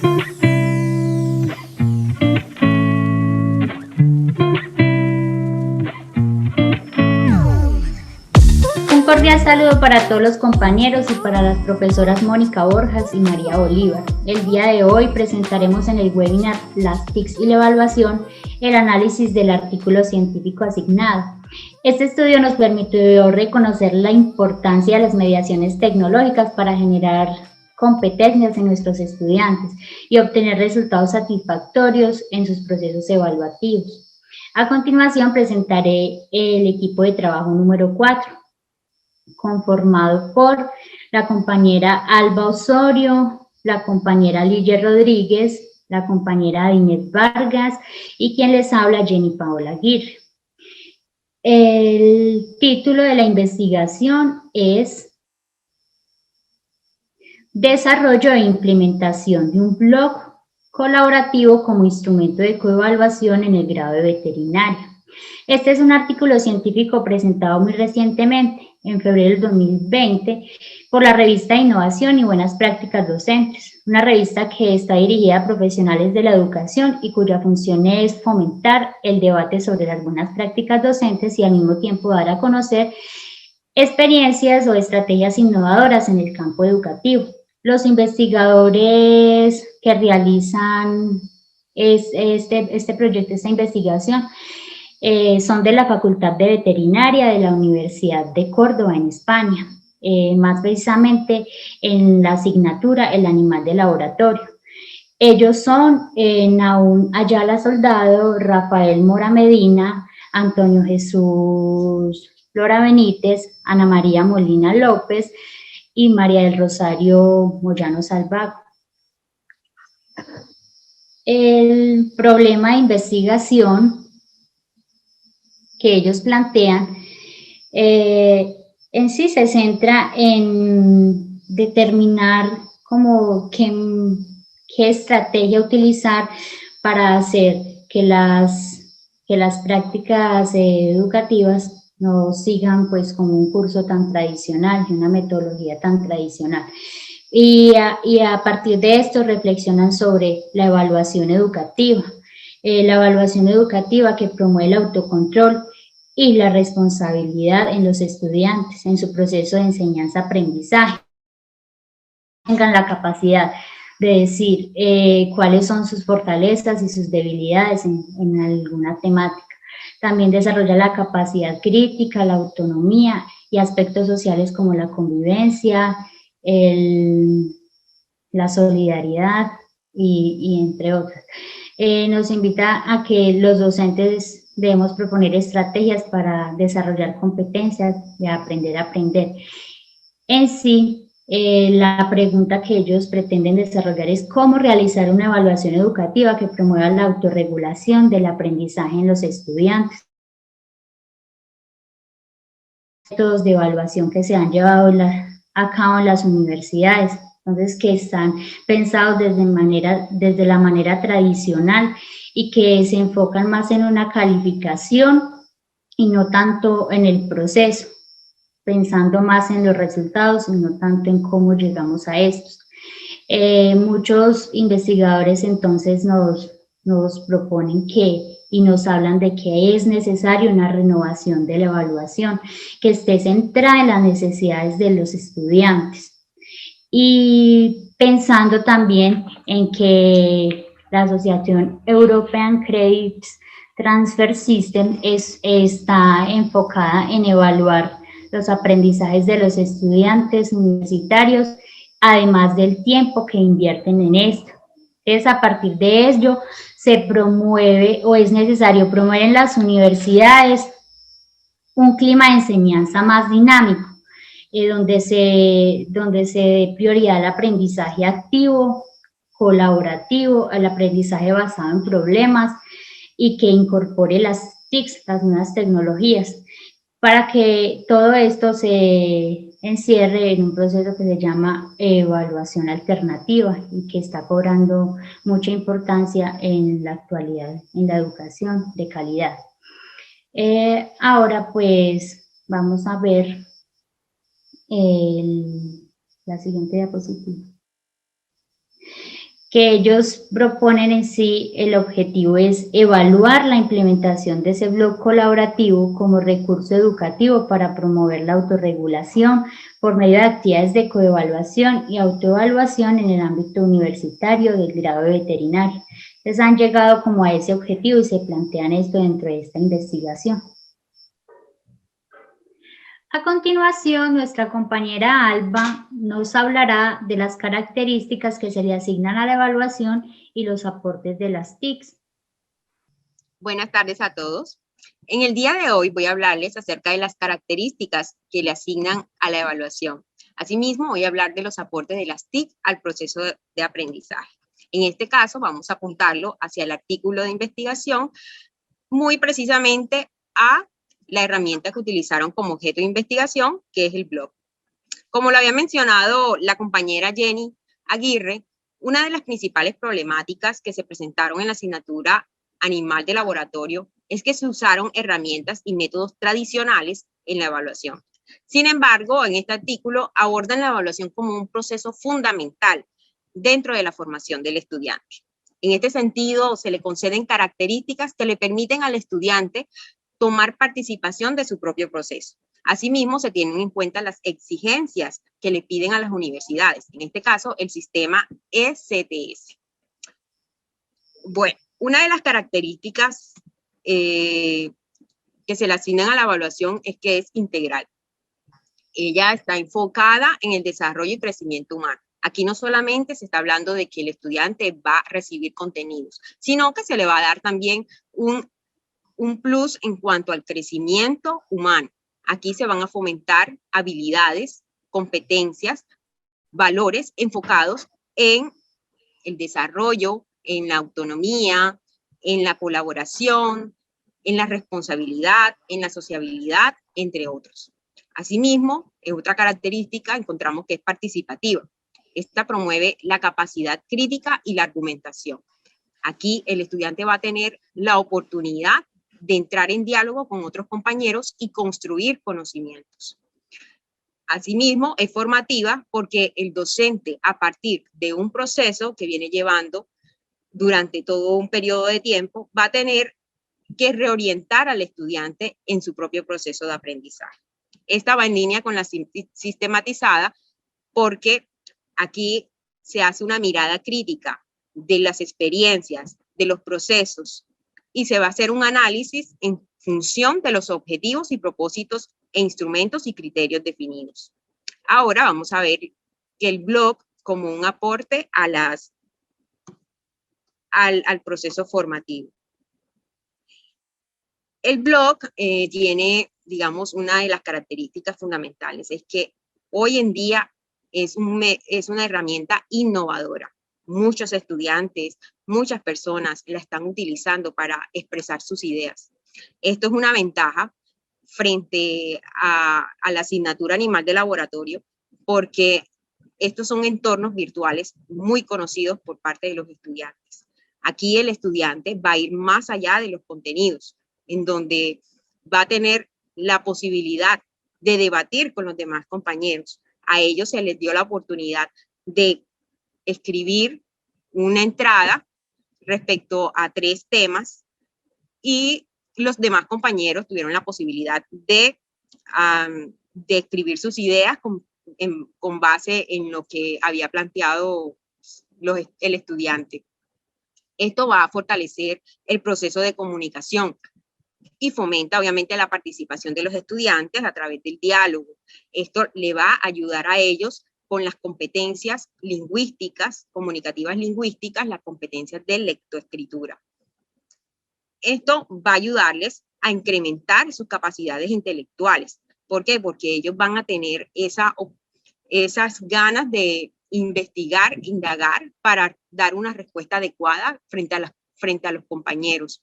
Un cordial saludo para todos los compañeros y para las profesoras Mónica Borjas y María Bolívar. El día de hoy presentaremos en el webinar Las TICs y la evaluación el análisis del artículo científico asignado. Este estudio nos permitió reconocer la importancia de las mediaciones tecnológicas para generar competencias en nuestros estudiantes y obtener resultados satisfactorios en sus procesos evaluativos. A continuación presentaré el equipo de trabajo número 4. Conformado por la compañera Alba Osorio, la compañera Ligia Rodríguez, la compañera Inés Vargas y quien les habla, Jenny Paola Aguirre. El título de la investigación es Desarrollo e implementación de un blog colaborativo como instrumento de coevaluación en el grado de veterinaria. Este es un artículo científico presentado muy recientemente, en febrero del 2020, por la revista Innovación y Buenas Prácticas Docentes, una revista que está dirigida a profesionales de la educación y cuya función es fomentar el debate sobre las buenas prácticas docentes y al mismo tiempo dar a conocer experiencias o estrategias innovadoras en el campo educativo. Los investigadores que realizan este proyecto, esta investigación, son de la Facultad de Veterinaria de la Universidad de Córdoba en España, más precisamente en la asignatura El Animal de Laboratorio. Ellos son Nahum Ayala Soldado, Rafael Mora Medina, Antonio Jesús Flora Benítez, Ana María Molina López y María del Rosario Moyano Salvago. El problema de investigación que ellos plantean en sí se centra en determinar como qué estrategia utilizar para hacer que las prácticas educativas no sigan pues como un curso tan tradicional, una metodología tan tradicional. Y a partir de esto reflexionan sobre la evaluación educativa. La evaluación educativa que promueve el autocontrol y la responsabilidad en los estudiantes en su proceso de enseñanza-aprendizaje. Tengan la capacidad de decir cuáles son sus fortalezas y sus debilidades en alguna temática. También desarrolla la capacidad crítica, la autonomía y aspectos sociales como la convivencia, la solidaridad y entre otros. Nos invita a que los docentes debemos proponer estrategias para desarrollar competencias de aprender a aprender. En sí, la pregunta que ellos pretenden desarrollar es cómo realizar una evaluación educativa que promueva la autorregulación del aprendizaje en los estudiantes. Métodos de evaluación que se han llevado a cabo en las universidades, entonces que están pensados desde la manera tradicional y que se enfocan más en una calificación y no tanto en el proceso, pensando más en los resultados y no tanto en cómo llegamos a estos. Muchos investigadores entonces nos proponen y nos hablan de que es necesaria una renovación de la evaluación que esté centrada en las necesidades de los estudiantes. Y pensando también en que la Asociación European Credit Transfer System está enfocada en evaluar los aprendizajes de los estudiantes universitarios, además del tiempo que invierten en esto. Entonces, a partir de ello, se promueve o es necesario promover en las universidades un clima de enseñanza más dinámico, donde se dé prioridad al aprendizaje activo, colaborativo, al aprendizaje basado en problemas y que incorpore las TICs, las nuevas tecnologías, para que todo esto se encierre en un proceso que se llama evaluación alternativa y que está cobrando mucha importancia en la actualidad en la educación de calidad. Ahora pues vamos a ver la siguiente diapositiva. que ellos proponen en sí, el objetivo es evaluar la implementación de ese blog colaborativo como recurso educativo para promover la autorregulación por medio de actividades de coevaluación y autoevaluación en el ámbito universitario del grado de veterinaria. Entonces han llegado como a ese objetivo y se plantean esto dentro de esta investigación. A continuación, nuestra compañera Alba nos hablará de las características que se le asignan a la evaluación y los aportes de las TICs. Buenas tardes a todos. En el día de hoy voy a hablarles acerca de las características que le asignan a la evaluación. Asimismo, voy a hablar de los aportes de las TIC al proceso de aprendizaje. En este caso, vamos a apuntarlo hacia el artículo de investigación, muy precisamente a la herramienta que utilizaron como objeto de investigación, que es el blog. Como lo había mencionado la compañera Jenny Aguirre, una de las principales problemáticas que se presentaron en la asignatura animal de laboratorio es que se usaron herramientas y métodos tradicionales en la evaluación. Sin embargo, en este artículo abordan la evaluación como un proceso fundamental dentro de la formación del estudiante. En este sentido, se le conceden características que le permiten al estudiante tomar participación de su propio proceso. Asimismo, se tienen en cuenta las exigencias que le piden a las universidades, en este caso, el sistema ECTS. Bueno, una de las características que se le asignan a la evaluación es que es integral. Ella está enfocada en el desarrollo y crecimiento humano. Aquí no solamente se está hablando de que el estudiante va a recibir contenidos, sino que se le va a dar también un plus en cuanto al crecimiento humano. Aquí se van a fomentar habilidades, competencias, valores enfocados en el desarrollo, en la autonomía, en la colaboración, en la responsabilidad, en la sociabilidad, entre otros. Asimismo, otra característica encontramos que es participativa. Esta promueve la capacidad crítica y la argumentación. Aquí el estudiante va a tener la oportunidad de entrar en diálogo con otros compañeros y construir conocimientos. Asimismo, es formativa porque el docente, a partir de un proceso que viene llevando durante todo un periodo de tiempo, va a tener que reorientar al estudiante en su propio proceso de aprendizaje. Esta va en línea con la sistematizada porque aquí se hace una mirada crítica de las experiencias, de los procesos, y se va a hacer un análisis en función de los objetivos y propósitos e instrumentos y criterios definidos. Ahora vamos a ver que el blog como un aporte a al proceso formativo. El blog tiene, digamos, una de las características fundamentales, es que hoy en día es una herramienta innovadora. Muchos estudiantes, muchas personas la están utilizando para expresar sus ideas. Esto es una ventaja frente a la asignatura animal de laboratorio, porque estos son entornos virtuales muy conocidos por parte de los estudiantes. Aquí el estudiante va a ir más allá de los contenidos, en donde va a tener la posibilidad de debatir con los demás compañeros. A ellos se les dio la oportunidad de escribir una entrada respecto a 3 temas y los demás compañeros tuvieron la posibilidad de escribir sus ideas con base en lo que había planteado el estudiante. Esto va a fortalecer el proceso de comunicación y fomenta obviamente la participación de los estudiantes a través del diálogo. Esto le va a ayudar a ellos con las competencias lingüísticas, comunicativas lingüísticas, las competencias de lectoescritura. Esto va a ayudarles a incrementar sus capacidades intelectuales. ¿Por qué? Porque ellos van a tener esas ganas de investigar, indagar para dar una respuesta adecuada frente a los compañeros.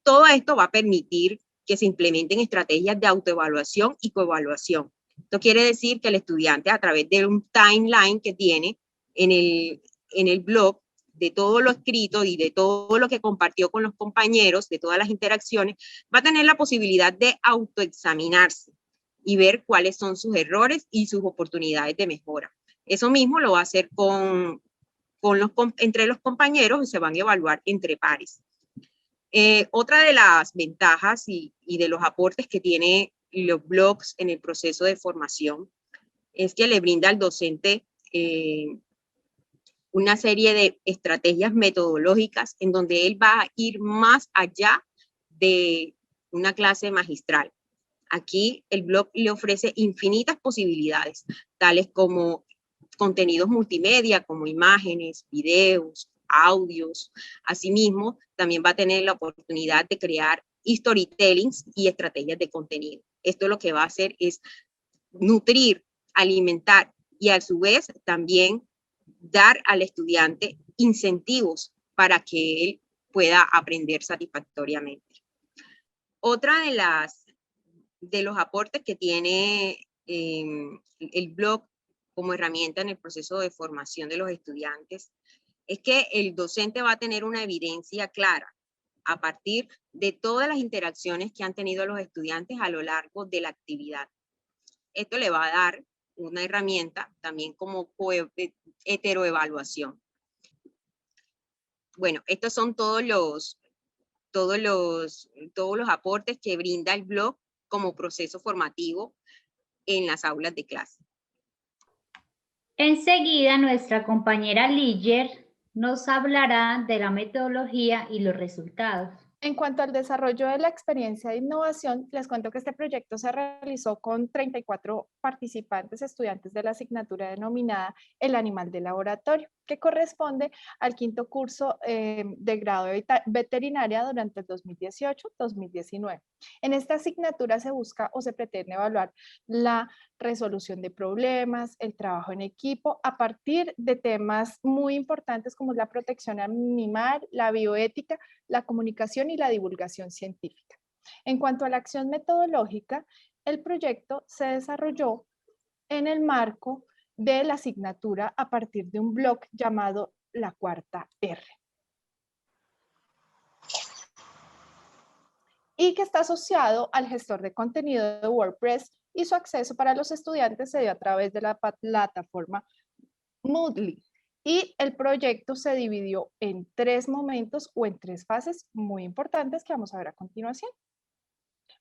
Todo esto va a permitir que se implementen estrategias de autoevaluación y coevaluación. Esto quiere decir que el estudiante, a través de un timeline que tiene en el blog, de todo lo escrito y de todo lo que compartió con los compañeros, de todas las interacciones, va a tener la posibilidad de autoexaminarse y ver cuáles son sus errores y sus oportunidades de mejora. Eso mismo lo va a hacer con entre los compañeros y se van a evaluar entre pares. Otra de las ventajas y de los aportes que tiene los blogs en el proceso de formación es que le brinda al docente una serie de estrategias metodológicas en donde él va a ir más allá de una clase magistral. Aquí el blog le ofrece infinitas posibilidades, tales como contenidos multimedia, como imágenes, videos, audios. Asimismo, también va a tener la oportunidad de crear storytellings y estrategias de contenido. Esto lo que va a hacer es nutrir, alimentar y a su vez también dar al estudiante incentivos para que él pueda aprender satisfactoriamente. Otra de los aportes que tiene el blog como herramienta en el proceso de formación de los estudiantes es que el docente va a tener una evidencia clara a partir de todas las interacciones que han tenido los estudiantes a lo largo de la actividad. Esto le va a dar una herramienta también como heteroevaluación. Bueno, estos son todos los aportes que brinda el blog como proceso formativo en las aulas de clase. Enseguida, nuestra compañera Liger nos hablará de la metodología y los resultados. En cuanto al desarrollo de la experiencia de innovación, les cuento que este proyecto se realizó con 34 participantes, estudiantes de la asignatura denominada El Animal de Laboratorio, que corresponde al quinto curso de grado de veterinaria durante el 2018-2019. En esta asignatura se busca o se pretende evaluar la resolución de problemas, el trabajo en equipo, a partir de temas muy importantes como la protección animal, la bioética, la comunicación y la divulgación científica. En cuanto a la acción metodológica, el proyecto se desarrolló en el marco de la asignatura a partir de un blog llamado La Cuarta R. Y que está asociado al gestor de contenido de WordPress y su acceso para los estudiantes se dio a través de la plataforma Moodle. Y el proyecto se dividió en 3 momentos o en 3 fases muy importantes que vamos a ver a continuación.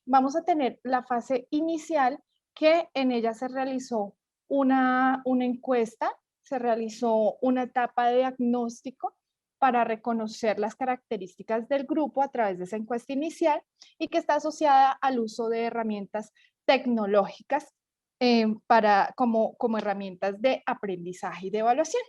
Vamos a tener la fase inicial, que en ella se realizó una encuesta, se realizó una etapa de diagnóstico para reconocer las características del grupo a través de esa encuesta inicial y que está asociada al uso de herramientas tecnológicas como herramientas de aprendizaje y de evaluación.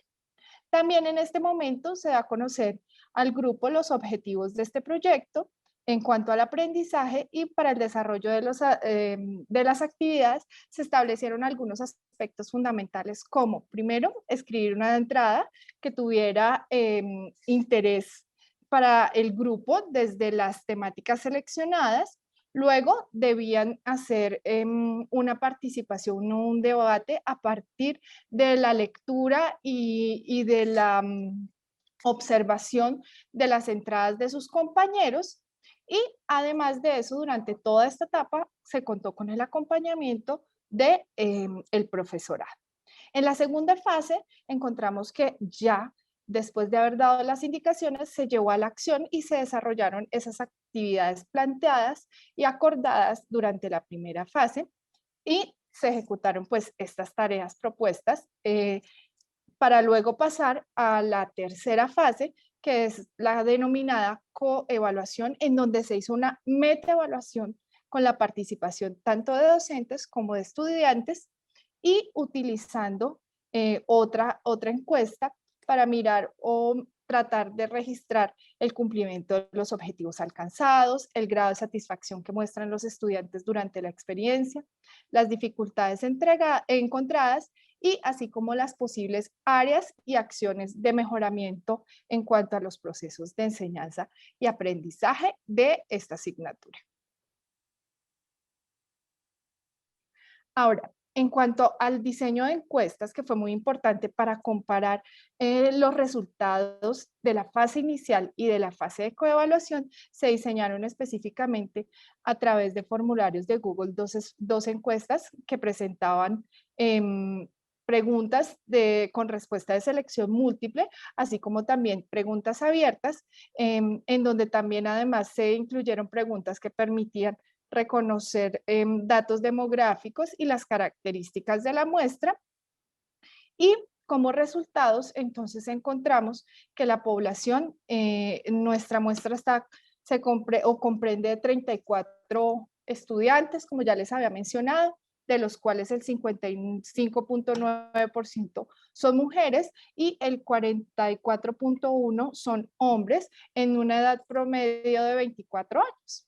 También en este momento se da a conocer al grupo los objetivos de este proyecto en cuanto al aprendizaje, y para el desarrollo de las actividades se establecieron algunos aspectos fundamentales, como primero escribir una entrada que tuviera interés para el grupo desde las temáticas seleccionadas. Luego debían hacer una participación, un debate a partir de la lectura y de la observación de las entradas de sus compañeros. Y además de eso, durante toda esta etapa se contó con el acompañamiento del profesorado. En la segunda fase encontramos que ya después de haber dado las indicaciones, se llevó a la acción y se desarrollaron esas actividades planteadas y acordadas durante la primera fase, y se ejecutaron pues estas tareas propuestas para luego pasar a la tercera fase, que es la denominada coevaluación, en donde se hizo una metaevaluación con la participación tanto de docentes como de estudiantes y utilizando otra encuesta para mirar o tratar de registrar el cumplimiento de los objetivos alcanzados, el grado de satisfacción que muestran los estudiantes durante la experiencia, las dificultades encontradas y así como las posibles áreas y acciones de mejoramiento en cuanto a los procesos de enseñanza y aprendizaje de esta asignatura. Ahora, en cuanto al diseño de encuestas, que fue muy importante para comparar los resultados de la fase inicial y de la fase de coevaluación, se diseñaron específicamente a través de formularios de Google dos encuestas que presentaban preguntas con respuesta de selección múltiple, así como también preguntas abiertas, en donde también además se incluyeron preguntas que permitían reconocer datos demográficos y las características de la muestra. Y como resultados, entonces encontramos que la población, nuestra muestra comprende 34 estudiantes, como ya les había mencionado, de los cuales el 55.9% son mujeres y el 44.1% son hombres en una edad promedio de 24 años.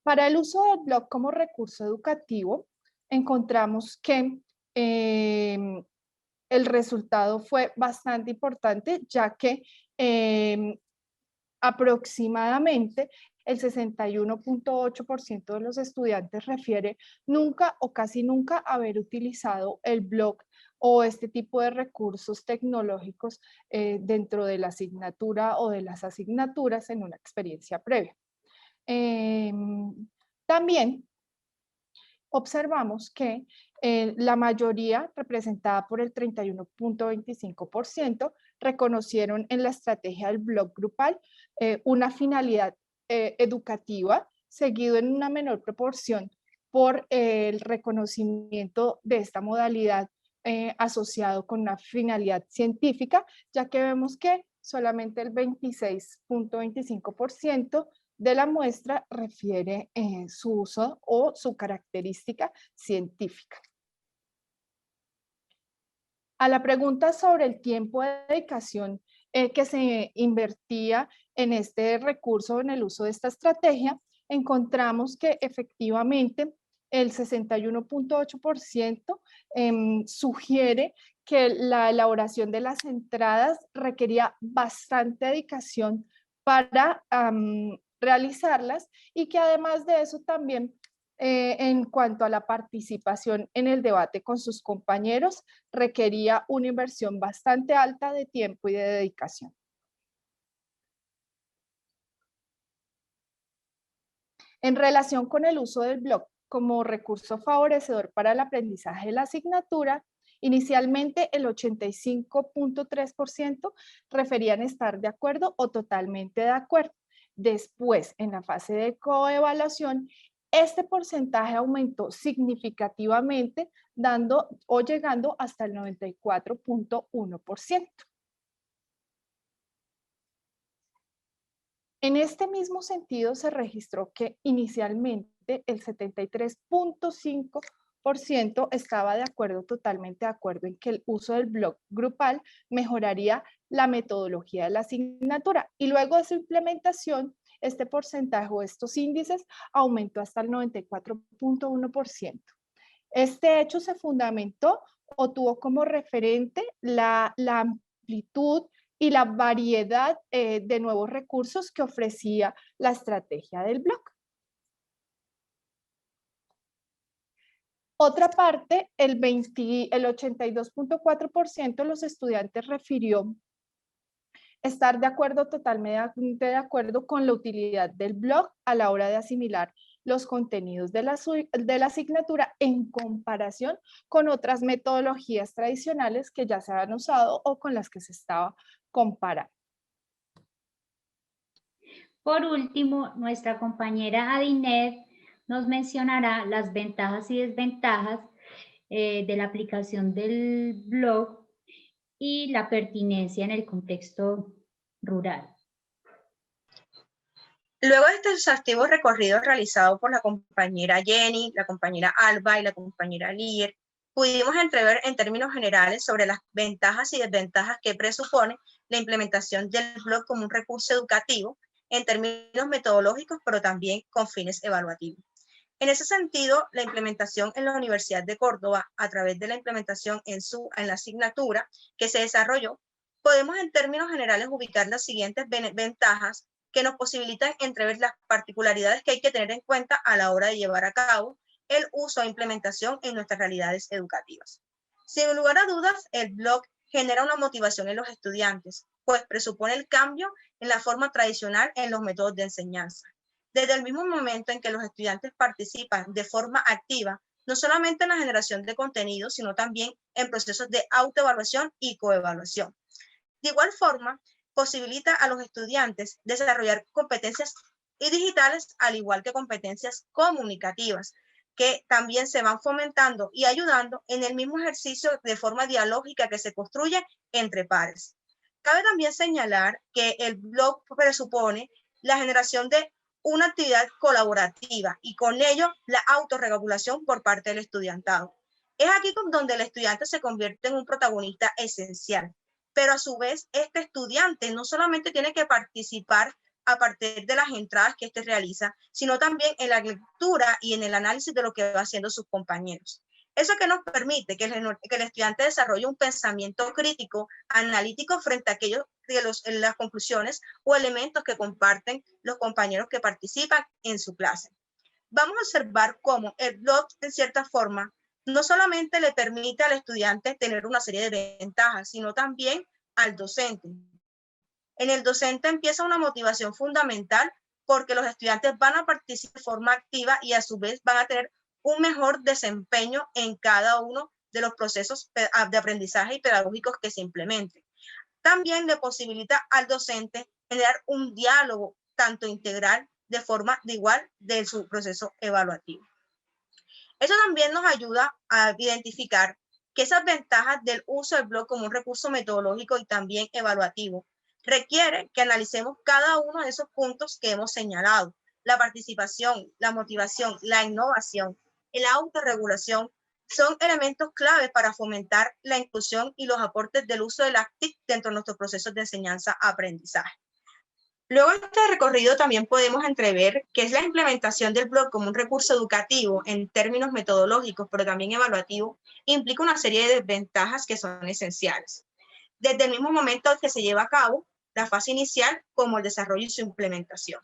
Para el uso del blog como recurso educativo, encontramos que el resultado fue bastante importante, ya que aproximadamente el 61.8% de los estudiantes refiere nunca o casi nunca haber utilizado el blog o este tipo de recursos tecnológicos dentro de la asignatura o de las asignaturas en una experiencia previa. También observamos que la mayoría, representada por el 31.25%, reconocieron en la estrategia del blog grupal una finalidad educativa, seguido en una menor proporción por el reconocimiento de esta modalidad asociado con una finalidad científica, ya que vemos que solamente el 26.25% de la muestra refiere su uso o su característica científica. A la pregunta sobre el tiempo de dedicación que se invertía en este recurso, en el uso de esta estrategia, encontramos que efectivamente el 61.8% sugiere que la elaboración de las entradas requería bastante dedicación para realizarlas y que además de eso también en cuanto a la participación en el debate con sus compañeros requería una inversión bastante alta de tiempo y de dedicación. En relación con el uso del blog como recurso favorecedor para el aprendizaje de la asignatura, inicialmente el 85.3% referían estar de acuerdo o totalmente de acuerdo. Después, en la fase de coevaluación, este porcentaje aumentó significativamente, dando o llegando hasta el 94.1%. En este mismo sentido, se registró que inicialmente el 73.5% estaba de acuerdo, totalmente de acuerdo en que el uso del blog grupal mejoraría la metodología de la asignatura y luego de su implementación, este porcentaje o estos índices aumentó hasta el 94.1%. Este hecho se fundamentó o tuvo como referente la amplitud y la variedad de nuevos recursos que ofrecía la estrategia del blog. Otra parte, el 82.4% de los estudiantes refirió estar de acuerdo, totalmente de acuerdo con la utilidad del blog a la hora de asimilar los contenidos de la asignatura en comparación con otras metodologías tradicionales que ya se habían usado o con las que se estaba comparando. Por último, nuestra compañera Adinet nos mencionará las ventajas y desventajas de la aplicación del blog y la pertinencia en el contexto rural. Luego de este exhaustivo recorrido realizado por la compañera Jenny, la compañera Alba y la compañera Lier, pudimos entrever en términos generales sobre las ventajas y desventajas que presupone la implementación del blog como un recurso educativo en términos metodológicos, pero también con fines evaluativos. En ese sentido, la implementación en la Universidad de Córdoba, a través de la implementación en la asignatura que se desarrolló, podemos en términos generales ubicar las siguientes ventajas que nos posibilitan entrever las particularidades que hay que tener en cuenta a la hora de llevar a cabo el uso e implementación en nuestras realidades educativas. Sin lugar a dudas, el blog genera una motivación en los estudiantes, pues presupone el cambio en la forma tradicional en los métodos de enseñanza. Desde el mismo momento en que los estudiantes participan de forma activa, no solamente en la generación de contenido, sino también en procesos de autoevaluación y coevaluación. De igual forma, posibilita a los estudiantes desarrollar competencias digitales, al igual que competencias comunicativas, que también se van fomentando y ayudando en el mismo ejercicio de forma dialógica que se construye entre pares. Cabe también señalar que el blog presupone la generación de una actividad colaborativa y con ello la autorregulación por parte del estudiantado. Es aquí donde el estudiante se convierte en un protagonista esencial, pero a su vez este estudiante no solamente tiene que participar a partir de las entradas que éste realiza, sino también en la lectura y en el análisis de lo que va haciendo sus compañeros. Eso que nos permite que el estudiante desarrolle un pensamiento crítico, analítico frente a aquellos de las conclusiones o elementos que comparten los compañeros que participan en su clase. Vamos a observar cómo el blog, en cierta forma, no solamente le permite al estudiante tener una serie de ventajas, sino también al docente. En el docente empieza una motivación fundamental porque los estudiantes van a participar de forma activa y a su vez van a tener un mejor desempeño en cada uno de los procesos de aprendizaje y pedagógicos que se implementen. También le posibilita al docente generar un diálogo tanto integral de forma de igual de su proceso evaluativo. Eso también nos ayuda a identificar que esas ventajas del uso del blog como un recurso metodológico y también evaluativo requiere que analicemos cada uno de esos puntos que hemos señalado: la participación, la motivación, la innovación, la autorregulación. Son elementos claves para fomentar la inclusión y los aportes del uso de las TIC dentro de nuestros procesos de enseñanza-aprendizaje. Luego de este recorrido también podemos entrever que es la implementación del blog como un recurso educativo en términos metodológicos, pero también evaluativo, implica una serie de desventajas que son esenciales. Desde el mismo momento que se lleva a cabo la fase inicial como el desarrollo y su implementación.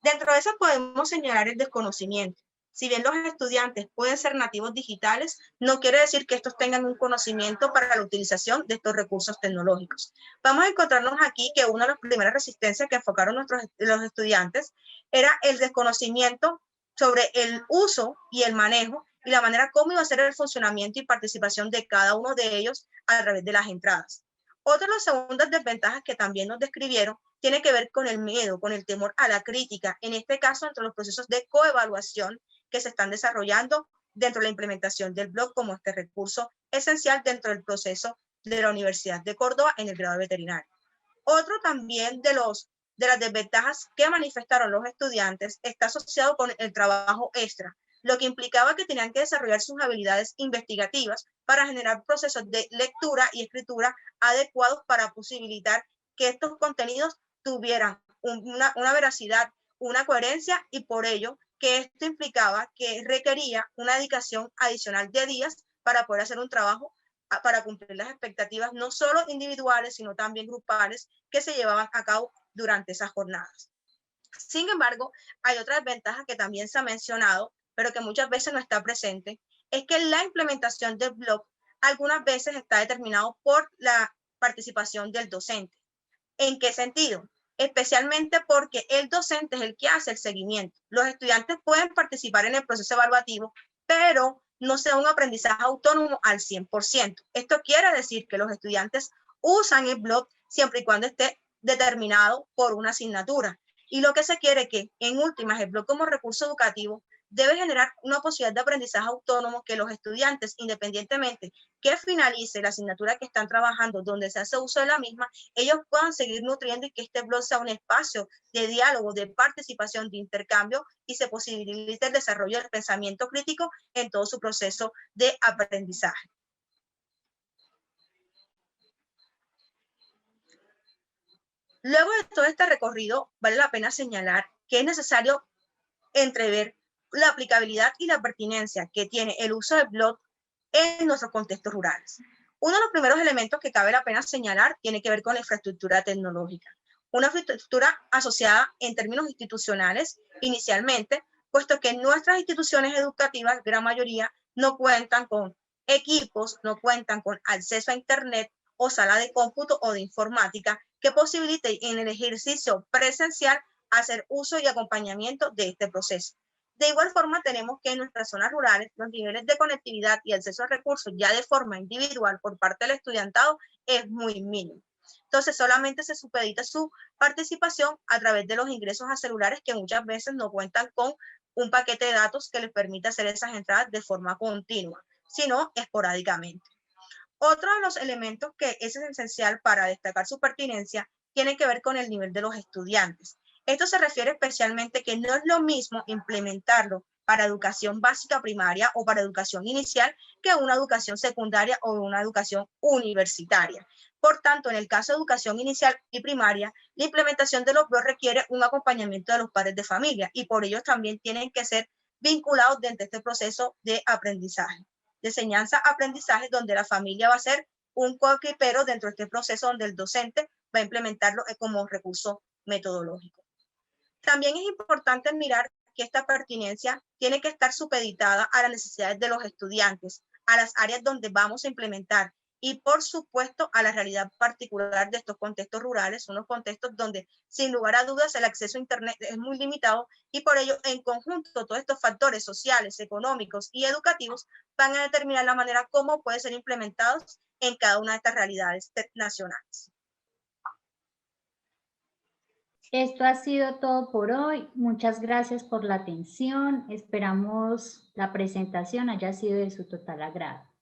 Dentro de eso podemos señalar el desconocimiento. Si bien los estudiantes pueden ser nativos digitales, no quiere decir que estos tengan un conocimiento para la utilización de estos recursos tecnológicos. Vamos a encontrarnos aquí que una de las primeras resistencias que enfocaron los estudiantes era el desconocimiento sobre el uso y el manejo y la manera como iba a ser el funcionamiento y participación de cada uno de ellos a través de las entradas. Otra de las segundas desventajas que también nos describieron tiene que ver con el miedo, con el temor a la crítica, en este caso entre los procesos de coevaluación que se están desarrollando dentro de la implementación del blog como este recurso esencial dentro del proceso de la Universidad de Córdoba en el grado veterinario. Otro también de las desventajas que manifestaron los estudiantes está asociado con el trabajo extra, lo que implicaba que tenían que desarrollar sus habilidades investigativas para generar procesos de lectura y escritura adecuados para posibilitar que estos contenidos tuvieran una veracidad, una coherencia, y por ello que esto implicaba que requería una dedicación adicional de días para poder hacer un trabajo para cumplir las expectativas no solo individuales, sino también grupales que se llevaban a cabo durante esas jornadas. Sin embargo, hay otra desventaja que también se ha mencionado, pero que muchas veces no está presente, es que la implementación del blog algunas veces está determinado por la participación del docente. ¿En qué sentido? Especialmente porque el docente es el que hace el seguimiento. Los estudiantes pueden participar en el proceso evaluativo, pero no sea un aprendizaje autónomo al 100%. Esto quiere decir que los estudiantes usan el blog siempre y cuando esté determinado por una asignatura. Y lo que se quiere es que, en últimas, el blog como recurso educativo debe generar una posibilidad de aprendizaje autónomo que los estudiantes, independientemente que finalice la asignatura que están trabajando, donde se hace uso de la misma, ellos puedan seguir nutriendo y que este blog sea un espacio de diálogo, de participación, de intercambio y se posibilite el desarrollo del pensamiento crítico en todo su proceso de aprendizaje. Luego de todo este recorrido, vale la pena señalar que es necesario entrever la aplicabilidad y la pertinencia que tiene el uso del blog en nuestros contextos rurales. Uno de los primeros elementos que cabe la pena señalar tiene que ver con la infraestructura tecnológica. Una infraestructura asociada en términos institucionales inicialmente, puesto que nuestras instituciones educativas, gran mayoría, no cuentan con equipos, no cuentan con acceso a internet o sala de cómputo o de informática que posibilite en el ejercicio presencial hacer uso y acompañamiento de este proceso. De igual forma, tenemos que en nuestras zonas rurales los niveles de conectividad y acceso a recursos ya de forma individual por parte del estudiantado es muy mínimo. Entonces, solamente se supedita su participación a través de los ingresos a celulares que muchas veces no cuentan con un paquete de datos que les permita hacer esas entradas de forma continua, sino esporádicamente. Otro de los elementos que es esencial para destacar su pertinencia tiene que ver con el nivel de los estudiantes. Esto se refiere especialmente que no es lo mismo implementarlo para educación básica primaria o para educación inicial que una educación secundaria o una educación universitaria. Por tanto, en el caso de educación inicial y primaria, la implementación de los BROS requiere un acompañamiento de los padres de familia y por ello también tienen que ser vinculados dentro de este proceso de aprendizaje, de enseñanza-aprendizaje, donde la familia va a ser un coequipero dentro de este proceso donde el docente va a implementarlo como recurso metodológico. También es importante mirar que esta pertinencia tiene que estar supeditada a las necesidades de los estudiantes, a las áreas donde vamos a implementar y por supuesto a la realidad particular de estos contextos rurales, unos contextos donde sin lugar a dudas el acceso a internet es muy limitado y por ello en conjunto todos estos factores sociales, económicos y educativos van a determinar la manera como pueden ser implementados en cada una de estas realidades nacionales. Esto ha sido todo por hoy. Muchas gracias por la atención. Esperamos la presentación haya sido de su total agrado.